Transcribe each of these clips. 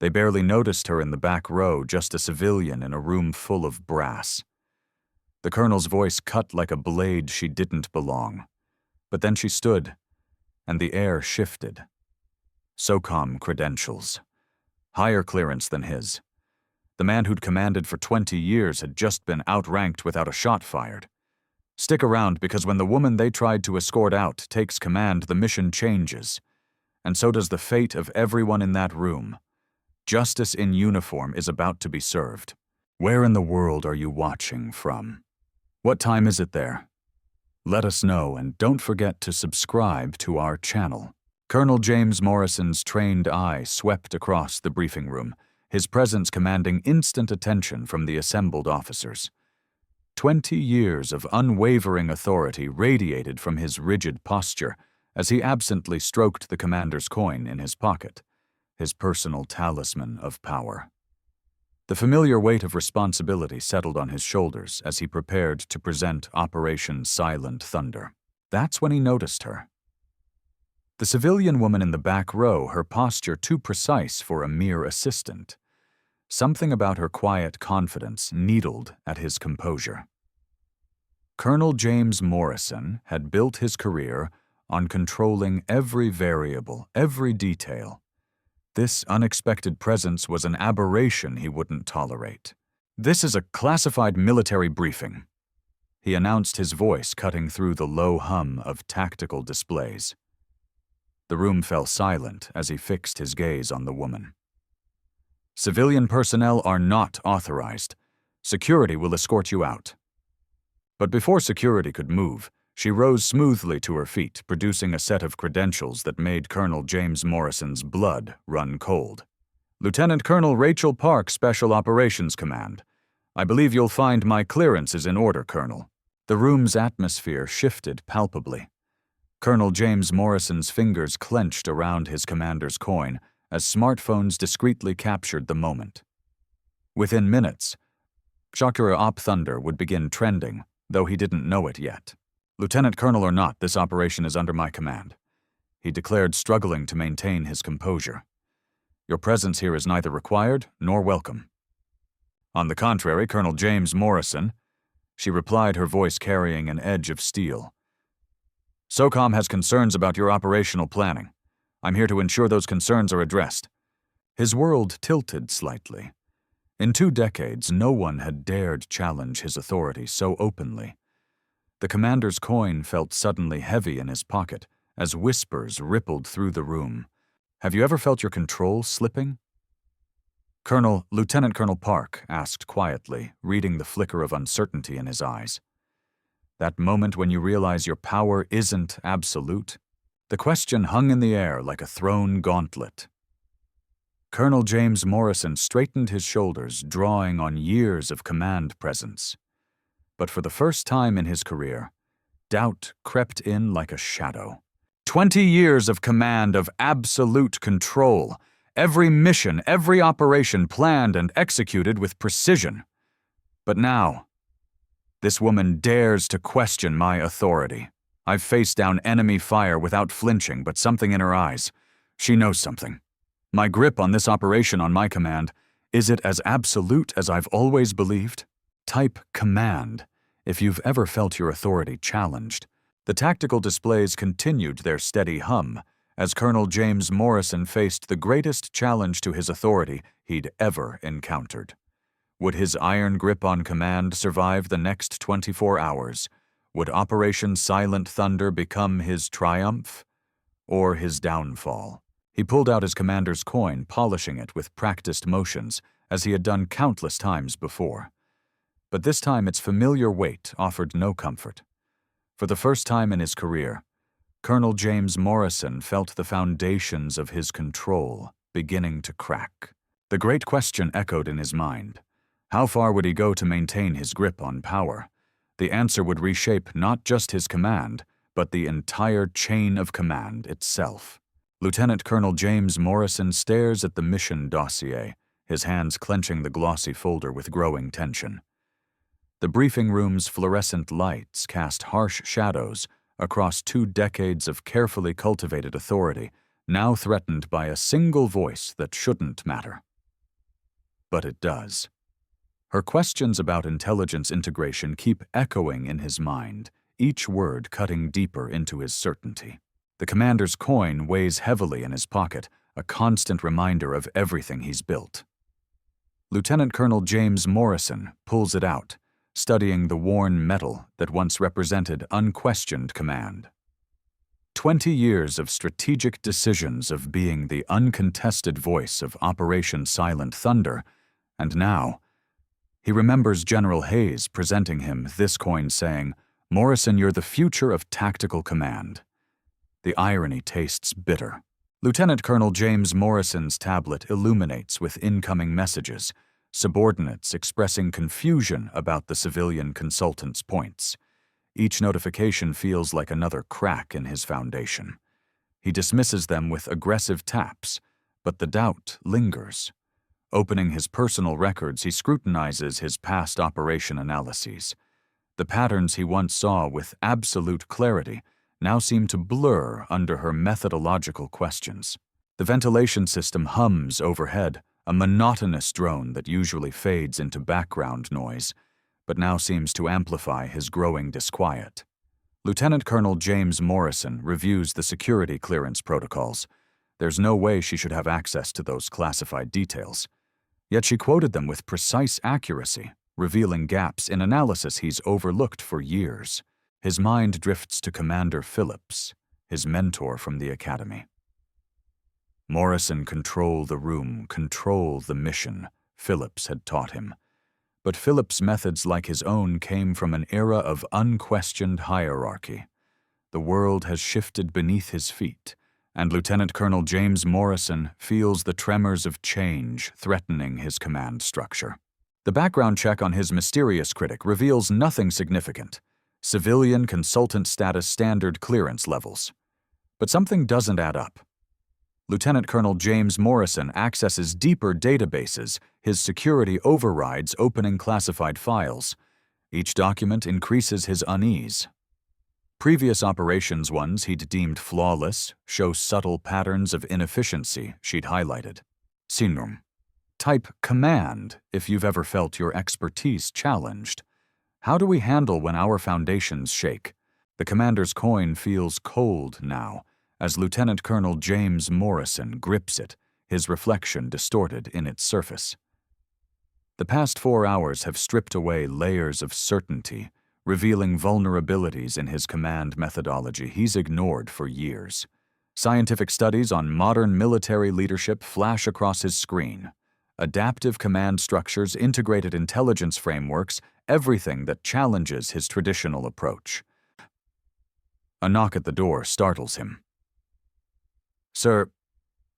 They barely noticed her in the back row, just a civilian in a room full of brass. The colonel's voice cut like a blade she didn't belong. But then she stood, and the air shifted. SOCOM credentials. Higher clearance than his. The man who'd commanded for 20 years had just been outranked without a shot fired. Stick around, because when the woman they tried to escort out takes command, the mission changes. And so does the fate of everyone in that room. Justice in uniform is about to be served. Where in the world are you watching from? What time is it there? Let us know, and don't forget to subscribe to our channel. Colonel James Morrison's trained eye swept across the briefing room, his presence commanding instant attention from the assembled officers. 20 years of unwavering authority radiated from his rigid posture as he absently stroked the commander's coin in his pocket, his personal talisman of power. The familiar weight of responsibility settled on his shoulders as he prepared to present Operation Silent Thunder. That's when he noticed her. The civilian woman in the back row, her posture too precise for a mere assistant. Something about her quiet confidence needled at his composure. Colonel James Morrison had built his career on controlling every variable, every detail. This unexpected presence was an aberration he wouldn't tolerate. "This is a classified military briefing," he announced, his voice cutting through the low hum of tactical displays. The room fell silent as he fixed his gaze on the woman. "Civilian personnel are not authorized. Security will escort you out." But before security could move, she rose smoothly to her feet, producing a set of credentials that made Colonel James Morrison's blood run cold. "Lieutenant Colonel Rachel Park, Special Operations Command. I believe you'll find my clearance is in order, Colonel." The room's atmosphere shifted palpably. Colonel James Morrison's fingers clenched around his commander's coin as smartphones discreetly captured the moment. Within minutes, Shakura Op Thunder would begin trending, though he didn't know it yet. "Lieutenant Colonel or not, this operation is under my command," he declared, struggling to maintain his composure. "Your presence here is neither required nor welcome." "On the contrary, Colonel James Morrison," she replied, her voice carrying an edge of steel. "SOCOM has concerns about your operational planning. I'm here to ensure those concerns are addressed." His world tilted slightly. In 2 decades, no one had dared challenge his authority so openly. The commander's coin felt suddenly heavy in his pocket as whispers rippled through the room. "Have you ever felt your control slipping?" Lieutenant Colonel Park asked quietly, reading the flicker of uncertainty in his eyes. That moment when you realize your power isn't absolute? The question hung in the air like a thrown gauntlet. Colonel James Morrison straightened his shoulders, drawing on years of command presence. But for the first time in his career, doubt crept in like a shadow. 20 years of command, of absolute control. Every mission, every operation planned and executed with precision. But now, this woman dares to question my authority. I've faced down enemy fire without flinching, but something in her eyes. She knows something. My grip on this operation on my command, is it as absolute as I've always believed? Type command if you've ever felt your authority challenged. The tactical displays continued their steady hum as Colonel James Morrison faced the greatest challenge to his authority he'd ever encountered. Would his iron grip on command survive the next 24 hours? Would Operation Silent Thunder become his triumph or his downfall? He pulled out his commander's coin, polishing it with practiced motions, as he had done countless times before. But this time its familiar weight offered no comfort. For the first time in his career, Colonel James Morrison felt the foundations of his control beginning to crack. The great question echoed in his mind. How far would he go to maintain his grip on power? The answer would reshape not just his command, but the entire chain of command itself. Lieutenant Colonel James Morrison stares at the mission dossier, his hands clenching the glossy folder with growing tension. The briefing room's fluorescent lights cast harsh shadows across 2 decades of carefully cultivated authority, now threatened by a single voice that shouldn't matter. but it does. Her questions about intelligence integration keep echoing in his mind, each word cutting deeper into his certainty. The commander's coin weighs heavily in his pocket, a constant reminder of everything he's built. Lieutenant Colonel James Morrison pulls it out, studying the worn metal that once represented unquestioned command. 20 years of strategic decisions of being the uncontested voice of Operation Silent Thunder, and now, he remembers General Hayes presenting him this coin saying, "Morrison, you're the future of tactical command." The irony tastes bitter. Lieutenant Colonel James Morrison's tablet illuminates with incoming messages, subordinates expressing confusion about the civilian consultant's points. Each notification feels like another crack in his foundation. He dismisses them with aggressive taps, but the doubt lingers. Opening his personal records, he scrutinizes his past operation analyses. The patterns he once saw with absolute clarity now seem to blur under her methodological questions. The ventilation system hums overhead, a monotonous drone that usually fades into background noise, but now seems to amplify his growing disquiet. Lieutenant Colonel James Morrison reviews the security clearance protocols. There's no way she should have access to those classified details. Yet she quoted them with precise accuracy, revealing gaps in analysis he's overlooked for years. His mind drifts to Commander Phillips, his mentor from the academy. Morrison, control the room, control the mission, Phillips had taught him. But Phillips' methods, like his own, came from an era of unquestioned hierarchy. The world has shifted beneath his feet, and Lieutenant Colonel James Morrison feels the tremors of change threatening his command structure. The background check on his mysterious critic reveals nothing significant. Civilian consultant status standard clearance levels. But something doesn't add up. Lieutenant Colonel James Morrison accesses deeper databases, his security overrides opening classified files. Each document increases his unease. Previous operations ones he'd deemed flawless show subtle patterns of inefficiency she'd highlighted. Sinum. Type command if you've ever felt your expertise challenged. How do we handle when our foundations shake? The commander's coin feels cold now, as Lieutenant Colonel James Morrison grips it, his reflection distorted in its surface. The past 4 hours have stripped away layers of certainty, revealing vulnerabilities in his command methodology he's ignored for years. Scientific studies on modern military leadership flash across his screen. Adaptive command structures, integrated intelligence frameworks, everything that challenges his traditional approach. A knock at the door startles him. "Sir,"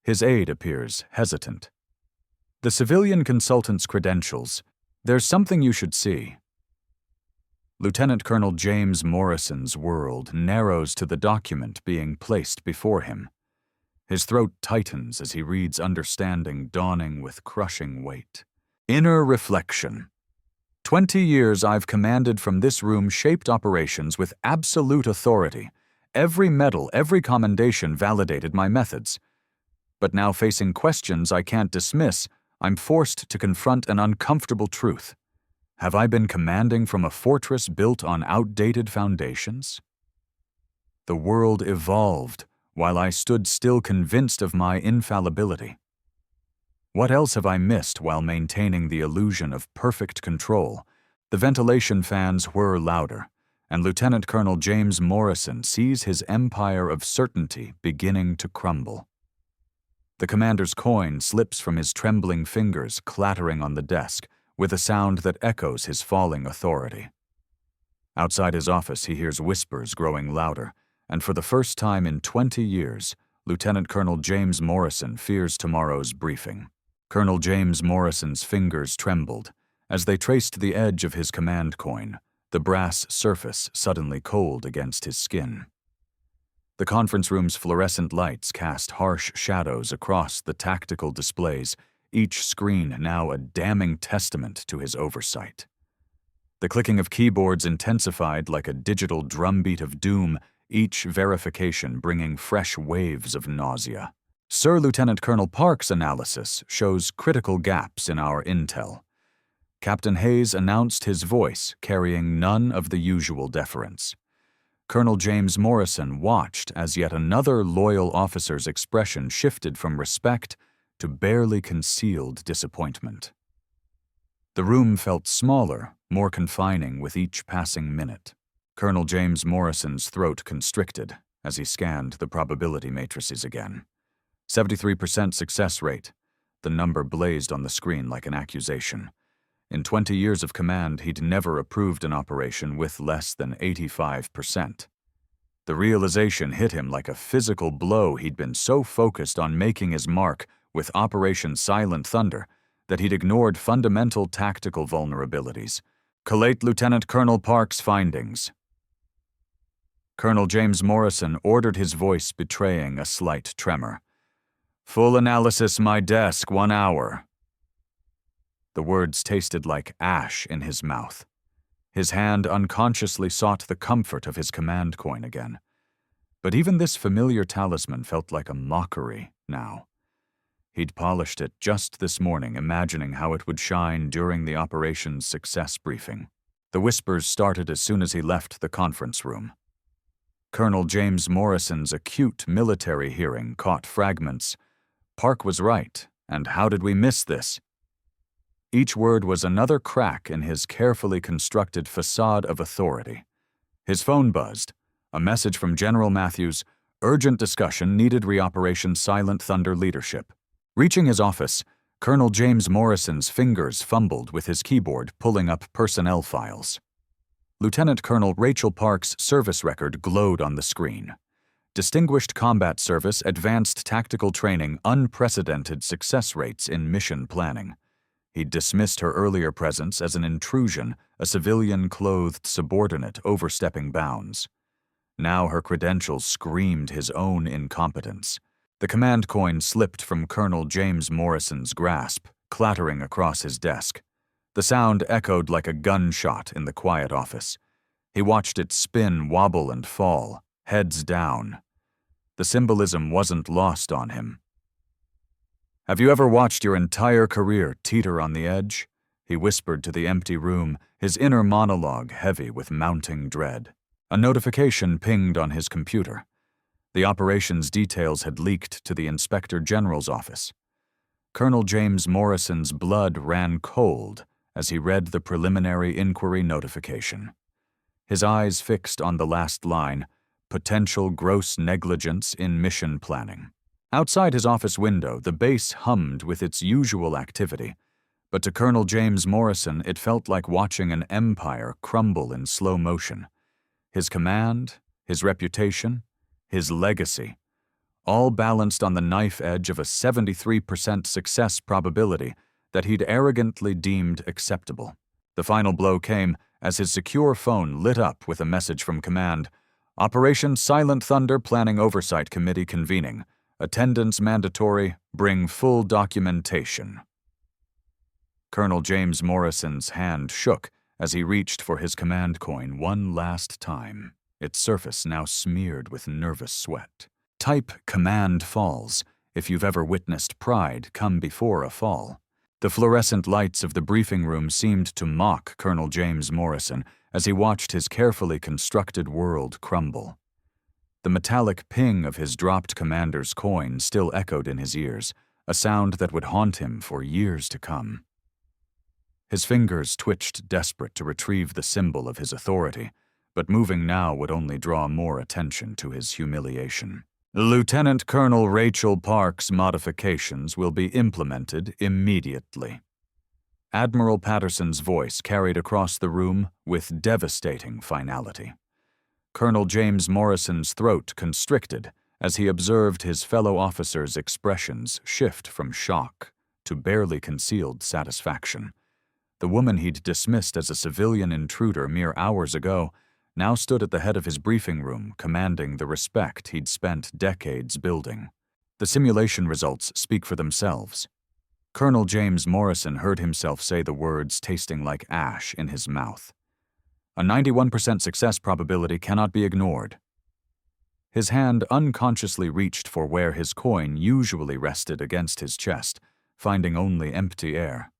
his aide appears hesitant. "The civilian consultant's credentials. There's something you should see." Lieutenant Colonel James Morrison's world narrows to the document being placed before him. His throat tightens as he reads understanding dawning with crushing weight. Inner reflection. 20 years I've commanded from this room shaped operations with absolute authority. Every medal, every commendation validated my methods. But now facing questions I can't dismiss, I'm forced to confront an uncomfortable truth. Have I been commanding from a fortress built on outdated foundations? The world evolved while I stood still convinced of my infallibility. What else have I missed while maintaining the illusion of perfect control? The ventilation fans whir louder, and Lieutenant Colonel James Morrison sees his empire of certainty beginning to crumble. The commander's coin slips from his trembling fingers, clattering on the desk, with a sound that echoes his falling authority. Outside his office, he hears whispers growing louder, and for the first time in 20 years, Lieutenant Colonel James Morrison fears tomorrow's briefing. Colonel James Morrison's fingers trembled as they traced the edge of his command coin, the brass surface suddenly cold against his skin. The conference room's fluorescent lights cast harsh shadows across the tactical displays, each screen now a damning testament to his oversight. The clicking of keyboards intensified like a digital drumbeat of doom, each verification bringing fresh waves of nausea. Sir Lieutenant Colonel Park's analysis shows critical gaps in our intel. Captain Hayes announced his voice, carrying none of the usual deference. Colonel James Morrison watched as yet another loyal officer's expression shifted from respect to barely concealed disappointment. The room felt smaller, more confining with each passing minute. Colonel James Morrison's throat constricted as he scanned the probability matrices again. 73% success rate. The number blazed on the screen like an accusation. In 20 years of command, he'd never approved an operation with less than 85%. The realization hit him like a physical blow. He'd been so focused on making his mark with Operation Silent Thunder that he'd ignored fundamental tactical vulnerabilities. Collate Lieutenant Colonel Park's findings. Colonel James Morrison ordered, his voice betraying a slight tremor. Full analysis, my desk, 1 hour. The words tasted like ash in his mouth. His hand unconsciously sought the comfort of his command coin again. But even this familiar talisman felt like a mockery now. He'd polished it just this morning, imagining how it would shine during the operation's success briefing. The whispers started as soon as he left the conference room. Colonel James Morrison's acute military hearing caught fragments. Park was right, and how did we miss this? Each word was another crack in his carefully constructed facade of authority. His phone buzzed. A message from General Matthews, urgent discussion needed reoperation Silent Thunder leadership. Reaching his office, Colonel James Morrison's fingers fumbled with his keyboard, pulling up personnel files. Lieutenant Colonel Rachel Park's service record glowed on the screen. Distinguished combat service, advanced tactical training, unprecedented success rates in mission planning. He'd dismissed her earlier presence as an intrusion, a civilian-clothed subordinate overstepping bounds. Now her credentials screamed his own incompetence. The command coin slipped from Colonel James Morrison's grasp, clattering across his desk. The sound echoed like a gunshot in the quiet office. He watched it spin, wobble, and fall, heads down. The symbolism wasn't lost on him. Have you ever watched your entire career teeter on the edge? He whispered to the empty room, his inner monologue heavy with mounting dread. A notification pinged on his computer. The operation's details had leaked to the Inspector General's office. Colonel James Morrison's blood ran cold as he read the preliminary inquiry notification. His eyes fixed on the last line, potential gross negligence in mission planning. Outside his office window, the base hummed with its usual activity, but to Colonel James Morrison it felt like watching an empire crumble in slow motion. His command, his reputation, his legacy, all balanced on the knife edge of a 73% success probability that he'd arrogantly deemed acceptable. The final blow came as his secure phone lit up with a message from command. Operation Silent Thunder Planning Oversight Committee convening. Attendance mandatory. Bring full documentation. Colonel James Morrison's hand shook as he reached for his command coin one last time, its surface now smeared with nervous sweat. Type command falls if you've ever witnessed pride come before a fall. The fluorescent lights of the briefing room seemed to mock Colonel James Morrison as he watched his carefully constructed world crumble. The metallic ping of his dropped commander's coin still echoed in his ears, a sound that would haunt him for years to come. His fingers twitched, desperate to retrieve the symbol of his authority, but moving now would only draw more attention to his humiliation. Lieutenant Colonel Rachel Park's modifications will be implemented immediately. Admiral Patterson's voice carried across the room with devastating finality. Colonel James Morrison's throat constricted as he observed his fellow officers' expressions shift from shock to barely concealed satisfaction. The woman he'd dismissed as a civilian intruder mere hours ago now stood at the head of his briefing room, commanding the respect he'd spent decades building. The simulation results speak for themselves. Colonel James Morrison heard himself say the words tasting like ash in his mouth. A 91% success probability cannot be ignored. His hand unconsciously reached for where his coin usually rested against his chest, finding only empty air.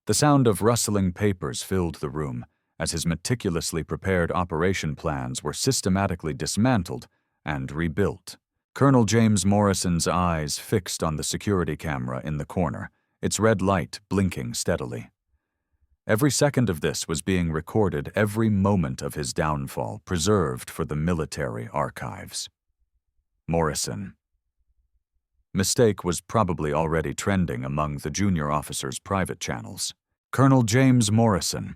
The sound of rustling papers filled the room as his meticulously prepared operation plans were systematically dismantled and rebuilt. Colonel James Morrison's eyes fixed on the security camera in the corner, its red light blinking steadily. Every second of this was being recorded, every moment of his downfall preserved for the military archives. Morrison. Mistake was probably already trending among the junior officers' private channels. Colonel James Morrison.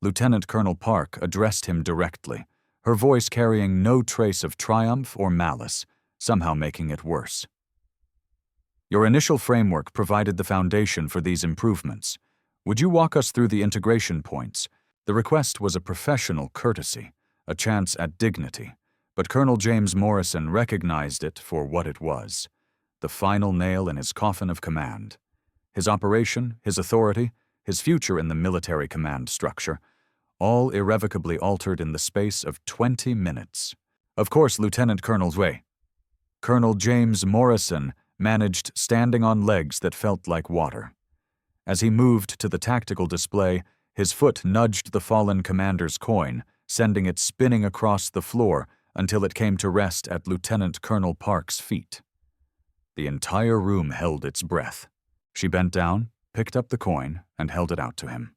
Lieutenant Colonel Park addressed him directly, her voice carrying no trace of triumph or malice, somehow making it worse. Your initial framework provided the foundation for these improvements. Would you walk us through the integration points? The request was a professional courtesy, a chance at dignity, but Colonel James Morrison recognized it for what it was, the final nail in his coffin of command. His operation, his authority, his future in the military command structure, all irrevocably altered in the space of 20 minutes. Of course, Lieutenant Colonel Way. Colonel James Morrison managed standing on legs that felt like water. As he moved to the tactical display, his foot nudged the fallen commander's coin, sending it spinning across the floor until it came to rest at Lieutenant Colonel Park's feet. The entire room held its breath. She bent down, picked up the coin, and held it out to him.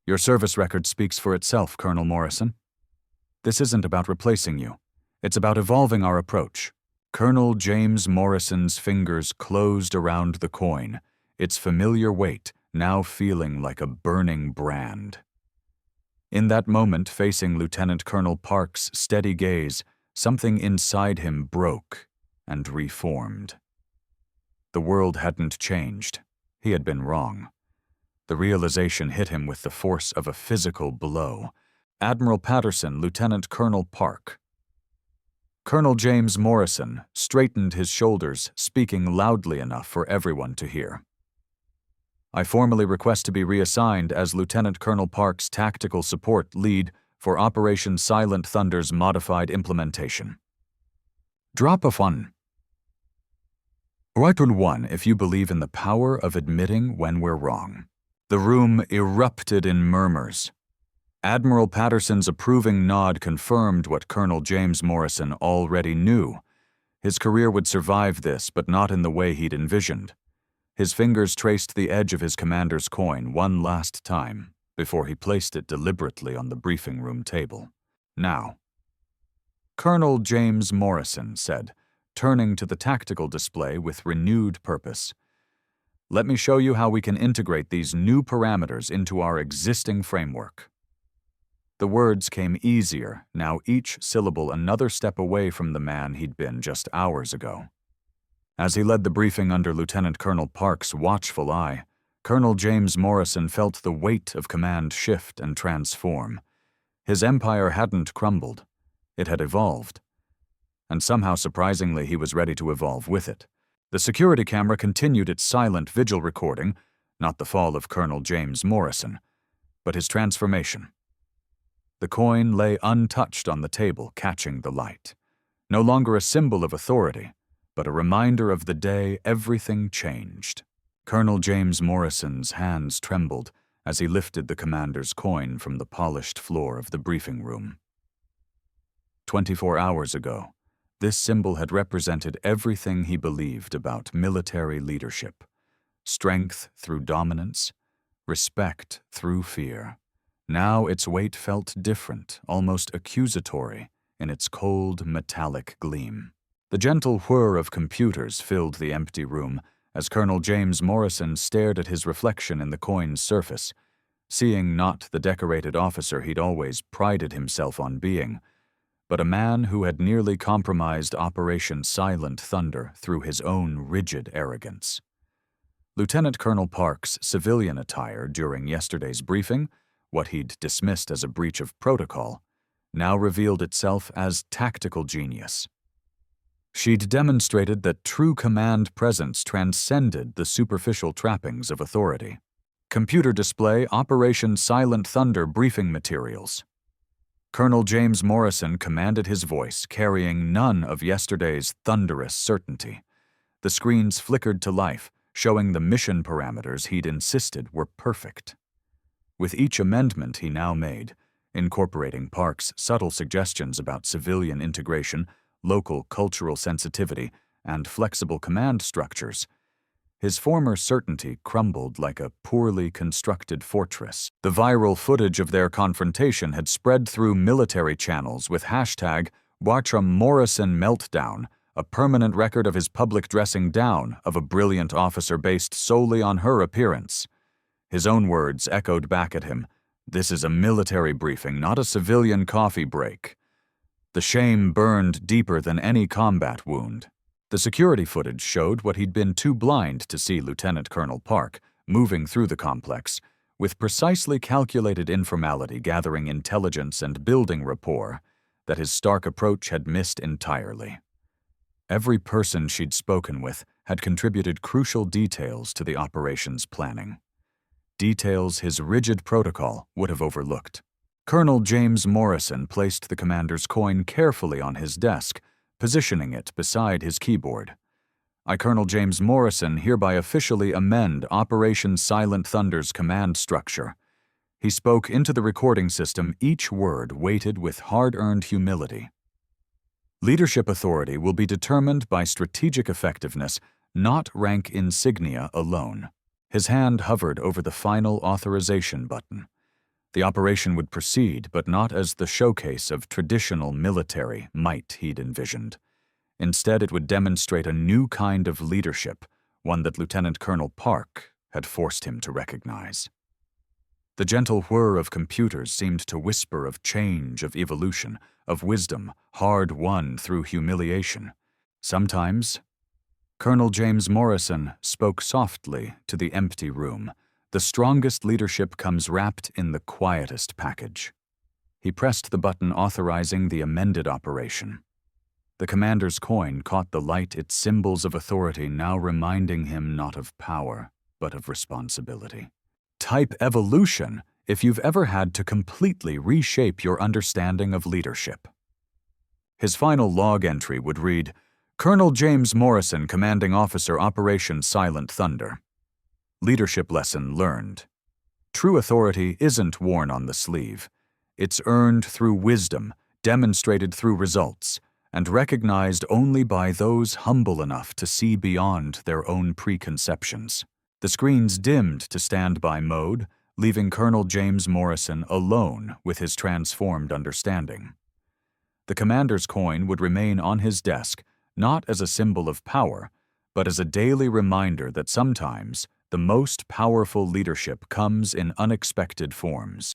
Your service record speaks for itself, Colonel Morrison. This isn't about replacing you. It's about evolving our approach. Colonel James Morrison's fingers closed around the coin, its familiar weight now feeling like a burning brand. In that moment, facing Lieutenant Colonel Park's steady gaze, something inside him broke and reformed. The world hadn't changed. He had been wrong. The realization hit him with the force of a physical blow. Admiral Patterson, Lieutenant Colonel Park. Colonel James Morrison straightened his shoulders, speaking loudly enough for everyone to hear. I formally request to be reassigned as Lieutenant Colonel Park's tactical support lead for Operation Silent Thunder's modified implementation. Drop of 1. Write on 1 if you believe in the power of admitting when we're wrong. The room erupted in murmurs. Admiral Patterson's approving nod confirmed what Colonel James Morrison already knew. His career would survive this, but not in the way he'd envisioned. His fingers traced the edge of his commander's coin one last time before he placed it deliberately on the briefing room table. Now, Colonel James Morrison said, turning to the tactical display with renewed purpose. Let me show you how we can integrate these new parameters into our existing framework. The words came easier, now each syllable another step away from the man he'd been just hours ago. As he led the briefing under Lieutenant Colonel Park's watchful eye, Colonel James Morrison felt the weight of command shift and transform. His empire hadn't crumbled. It had evolved. And somehow, surprisingly, he was ready to evolve with it. The security camera continued its silent vigil recording, not the fall of Colonel James Morrison, but his transformation. The coin lay untouched on the table, catching the light. No longer a symbol of authority, but a reminder of the day everything changed. Colonel James Morrison's hands trembled as he lifted the commander's coin from the polished floor of the briefing room. 24 hours ago, this symbol had represented everything he believed about military leadership. Strength through dominance, respect through fear. Now its weight felt different, almost accusatory, in its cold, metallic gleam. The gentle whir of computers filled the empty room as Colonel James Morrison stared at his reflection in the coin's surface, seeing not the decorated officer he'd always prided himself on being, but a man who had nearly compromised Operation Silent Thunder through his own rigid arrogance. Lieutenant Colonel Park's civilian attire during yesterday's briefing, what he'd dismissed as a breach of protocol, now revealed itself as tactical genius. She'd demonstrated that true command presence transcended the superficial trappings of authority. Computer display Operation Silent Thunder briefing materials. Colonel James Morrison commanded his voice, carrying none of yesterday's thunderous certainty. The screens flickered to life, showing the mission parameters he'd insisted were perfect. With each amendment he now made, incorporating Park's subtle suggestions about civilian integration, local cultural sensitivity, and flexible command structures, his former certainty crumbled like a poorly constructed fortress. The viral footage of their confrontation had spread through military channels with hashtag #WatchMorrisonMeltdown, a permanent record of his public dressing down of a brilliant officer based solely on her appearance. His own words echoed back at him, "This is a military briefing, not a civilian coffee break." The shame burned deeper than any combat wound. The security footage showed what he'd been too blind to see: Lieutenant Colonel Park moving through the complex, with precisely calculated informality, gathering intelligence and building rapport that his stark approach had missed entirely. Every person she'd spoken with had contributed crucial details to the operation's planning. Details his rigid protocol would have overlooked. Colonel James Morrison placed the commander's coin carefully on his desk, positioning it beside his keyboard. "I, Colonel James Morrison, hereby officially amend Operation Silent Thunder's command structure." He spoke into the recording system, each word weighted with hard-earned humility. "Leadership authority will be determined by strategic effectiveness, not rank insignia alone." His hand hovered over the final authorization button. The operation would proceed, but not as the showcase of traditional military might he'd envisioned. Instead, it would demonstrate a new kind of leadership, one that Lieutenant Colonel Park had forced him to recognize. The gentle whir of computers seemed to whisper of change, of evolution, of wisdom, hard-won through humiliation. Sometimes, Colonel James Morrison spoke softly to the empty room. "The strongest leadership comes wrapped in the quietest package." He pressed the button authorizing the amended operation. The commander's coin caught the light, its symbols of authority now reminding him not of power, but of responsibility. Type evolution if you've ever had to completely reshape your understanding of leadership. His final log entry would read, "Colonel James Morrison, Commanding Officer, Operation Silent Thunder. Leadership lesson learned. True authority isn't worn on the sleeve. It's earned through wisdom, demonstrated through results, and recognized only by those humble enough to see beyond their own preconceptions." The screens dimmed to standby mode, leaving Colonel James Morrison alone with his transformed understanding. The commander's coin would remain on his desk, not as a symbol of power, but as a daily reminder that sometimes the most powerful leadership comes in unexpected forms.